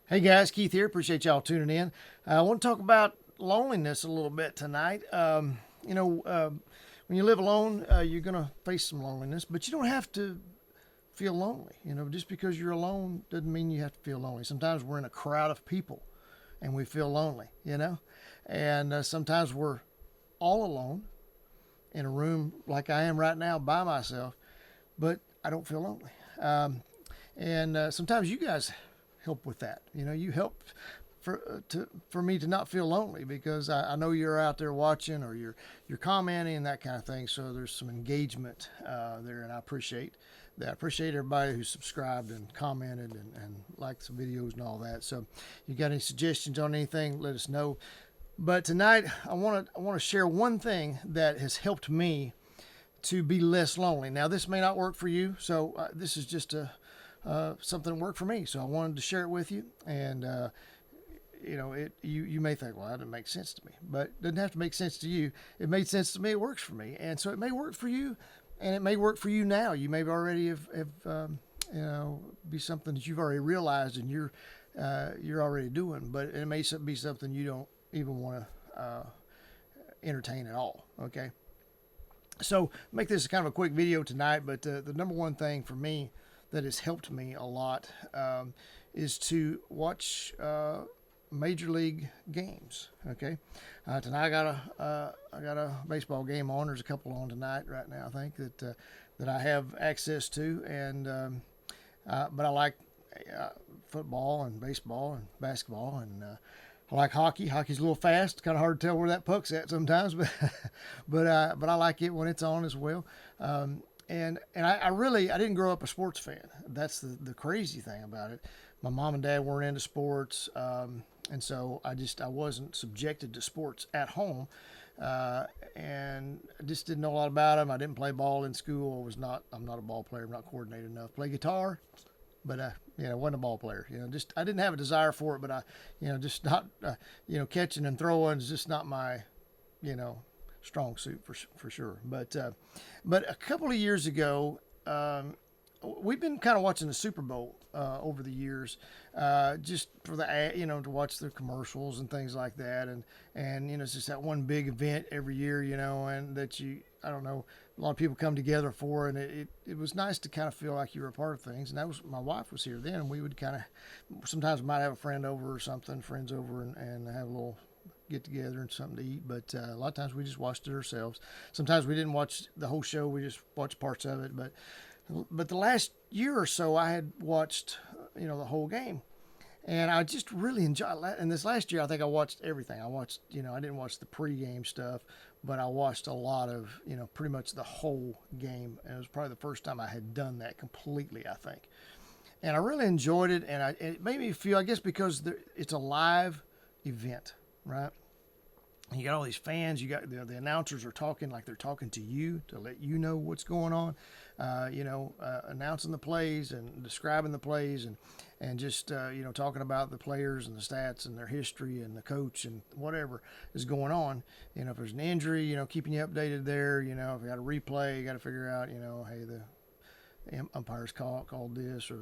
Hey guys, Keith here. Appreciate y'all tuning in. I want to talk about loneliness a little bit tonight. When you live alone, you're going to face some loneliness, but you don't have to feel lonely. Just because you're alone doesn't mean you have to feel lonely. Sometimes we're in a crowd of people and we feel lonely. And sometimes we're all alone in a room like I am right now by myself, but I don't feel lonely. And sometimes you guys help with that. You help for me to not feel lonely because I know you're out there watching or you're commenting and that kind of thing. So there's some engagement there, and I appreciate that. I appreciate everybody who subscribed and commented and liked the videos and all that. So, you got any suggestions on anything? Let us know. But tonight, I want to share one thing that has helped me to be less lonely. Now, this may not work for you, so this is just something that worked for me. So I wanted to share it with you. And you may think, well, that doesn't make sense to me, but it doesn't have to make sense to you. It made sense to me. It works for me, and so it may work for you, and it may work for you now. You may already be something that you've already realized and you're already doing, but it may be something you don't even want to entertain at all. Okay. So make this kind of a quick video tonight, but the number one thing for me that has helped me a lot is to watch major league games. Okay, tonight I got a baseball game on. There's a couple on tonight right now. I think that I have access to, and but I like football and baseball and basketball and. I like hockey. Hockey's a little fast. Kind of hard to tell where that puck's at sometimes, but but I like it when it's on as well. And I didn't grow up a sports fan. That's the crazy thing about it. My mom and dad weren't into sports, and so I wasn't subjected to sports at home, and I just didn't know a lot about them. I didn't play ball in school. I'm not a ball player. I'm not coordinated enough. Play guitar, but wasn't a ball player. Just I didn't have a desire for it, but just not catching and throwing is just not my you know strong suit for sure. But a couple of years ago, we've been kind of watching the Super Bowl over the years, just for the to watch the commercials and things like that, and it's just that one big event every year, and that I don't know, a lot of people come together for, and it was nice to kind of feel like you were a part of things. And that was my wife was here then, and we would kind of sometimes we might have a friend over or something, friends over, and have a little get together and something to eat. But a lot of times we just watched it ourselves. Sometimes we didn't watch the whole show; we just watched parts of it. But the last year or so, I had watched the whole game, and I just really enjoyed it. And this last year, I think I watched everything. I watched I didn't watch the pregame stuff, but I watched a lot of pretty much the whole game, and it was probably the first time I had done that completely, I think. And I really enjoyed it, and it made me feel, I guess, because it's a live event, right? You got all these fans. You got the announcers are talking like they're talking to you to let you know what's going on. Announcing the plays and describing the plays and just talking about the players and the stats and their history and the coach and whatever is going on. If there's an injury, keeping you updated there. If you got a replay, you got to figure out. Hey, the umpires called this, or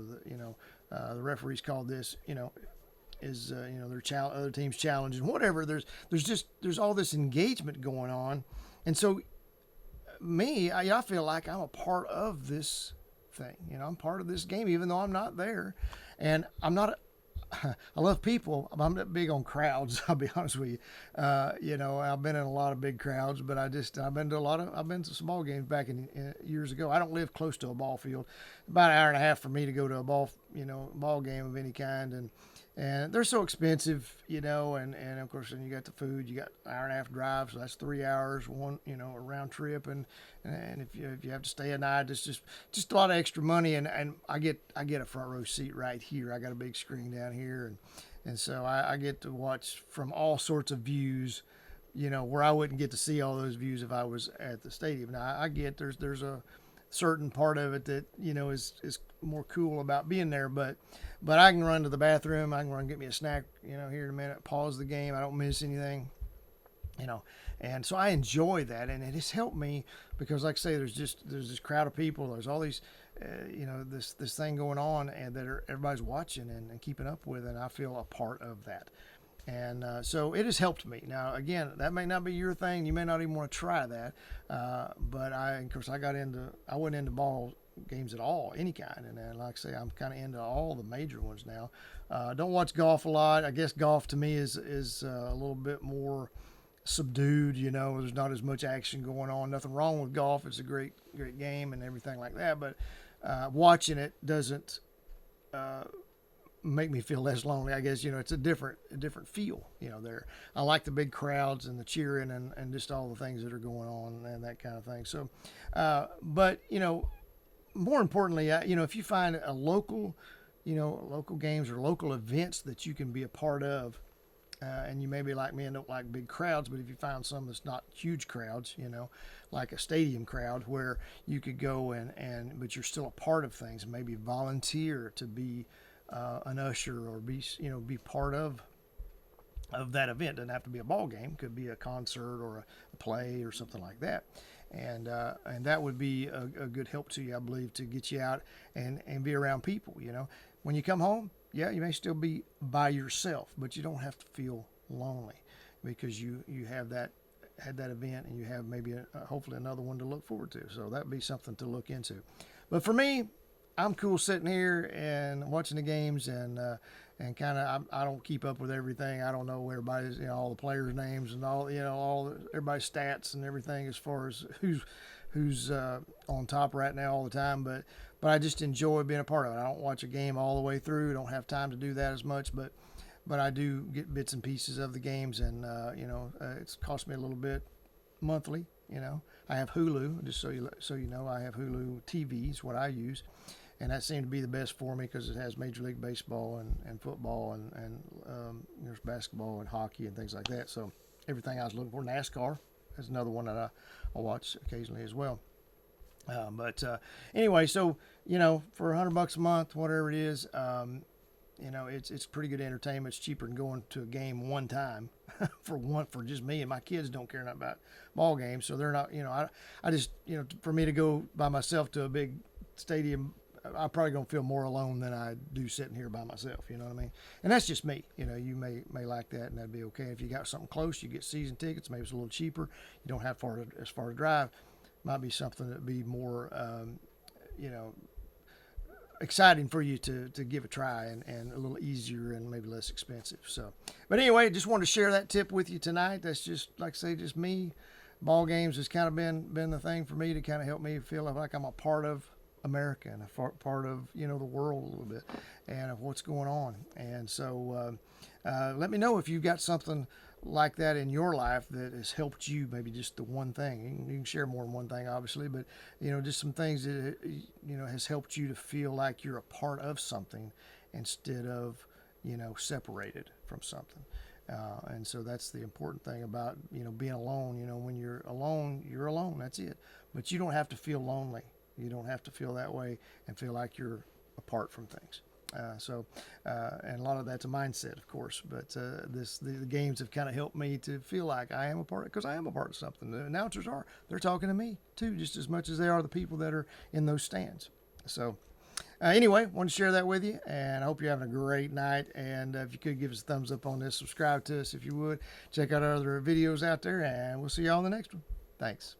the referees called this. Is their other teams challenging whatever. There's all this engagement going on, and so I feel like I'm a part of this thing. I'm part of this game, even though I'm not there, and I'm not. I love people. I'm not big on crowds. I'll be honest with you. I've been in a lot of big crowds, but I've been to some ball games back in years ago. I don't live close to a ball field. About an hour and a half for me to go to a ball game of any kind, and they're so expensive, and of course then you got the food. You got an hour and a half drive, so that's 3 hours, a round trip, and if you have to stay a night, it's just a lot of extra money, and I get a front row seat right here. I got a big screen down here, and so I get to watch from all sorts of views, where I wouldn't get to see all those views if I was at the stadium. Now I get there's a certain part of it that is more cool about being there, but I can run to the bathroom, I can run get me a snack here in a minute, pause the game, I don't miss anything, and so I enjoy that, and it has helped me because, like I say, there's this crowd of people, there's all these this thing going on, and that everybody's watching and keeping up with, and I feel a part of that. And so it has helped me. Now, again, that may not be your thing. You may not even want to try that. But of course, I wasn't into ball games at all, any kind. And then, like I say, I'm kind of into all the major ones now. Don't watch golf a lot. I guess golf to me is a little bit more subdued. There's not as much action going on. Nothing wrong with golf. It's a great game and everything like that. But watching it doesn't make me feel less lonely. I guess it's a different feel. There. I like the big crowds and the cheering and just all the things that are going on and that kind of thing. So, but more importantly, if you find a local games or local events that you can be a part of. And you may be like me and don't like big crowds, but if you find some that's not huge crowds, like a stadium crowd where you could go but you're still a part of things, maybe volunteer to be an usher or be part of that event. Doesn't have to be a ball game; could be a concert or a play or something like that. And that would be a good help to you, I believe, to get you out and be around people. When you come home. Yeah, you may still be by yourself, but you don't have to feel lonely because you had that event and you have maybe hopefully another one to look forward to. So that'd be something to look into. But for me, I'm cool sitting here and watching the games and kind of I don't keep up with everything. I don't know everybody's all the players' names and all everybody's stats and everything as far as who's on top right now all the time, but I just enjoy being a part of it. I don't watch a game all the way through. Don't have time to do that as much, but I do get bits and pieces of the games, and it's cost me a little bit monthly. I have Hulu, just so you know, I have Hulu TV is what I use, and that seemed to be the best for me because it has Major League Baseball and football and there's basketball and hockey and things like that. So everything I was looking for. NASCAR is another one that I watch occasionally as well. But anyway, so for $100 a month, whatever it is, it's pretty good entertainment. It's cheaper than going to a game one time for just me, and my kids don't care nothing about ball games, so they're not. I just for me to go by myself to a big stadium, I'm probably gonna feel more alone than I do sitting here by myself. You know what I mean? And that's just me. You may like that, and that'd be okay. If you got something close, you get season tickets. Maybe it's a little cheaper. You don't have as far to drive. Might be something that'd be more, exciting for you to give a try and a little easier and maybe less expensive. So, but anyway, just wanted to share that tip with you tonight. That's just, like I say, just me. Ball games has kind of been the thing for me to kind of help me feel like I'm a part of America and a part of the world a little bit and of what's going on. And so let me know if you've got something like that in your life that has helped you, maybe just the one thing. You can share more than one thing, obviously, but just some things that has helped you to feel like you're a part of something instead of separated from something. And so that's the important thing about being alone. When you're alone. That's it. But you don't have to feel lonely. You don't have to feel that way and feel like you're apart from things. And a lot of that's a mindset, of course, but the games have kind of helped me to feel like I am a part, because I am a part of something. The announcers they're talking to me too, just as much as they are the people that are in those stands. So anyway, wanted to share that with you, and I hope you're having a great night. And if you could give us a thumbs up on this, subscribe to us if you would, check out our other videos out there, and we'll see you all in the next one. Thanks.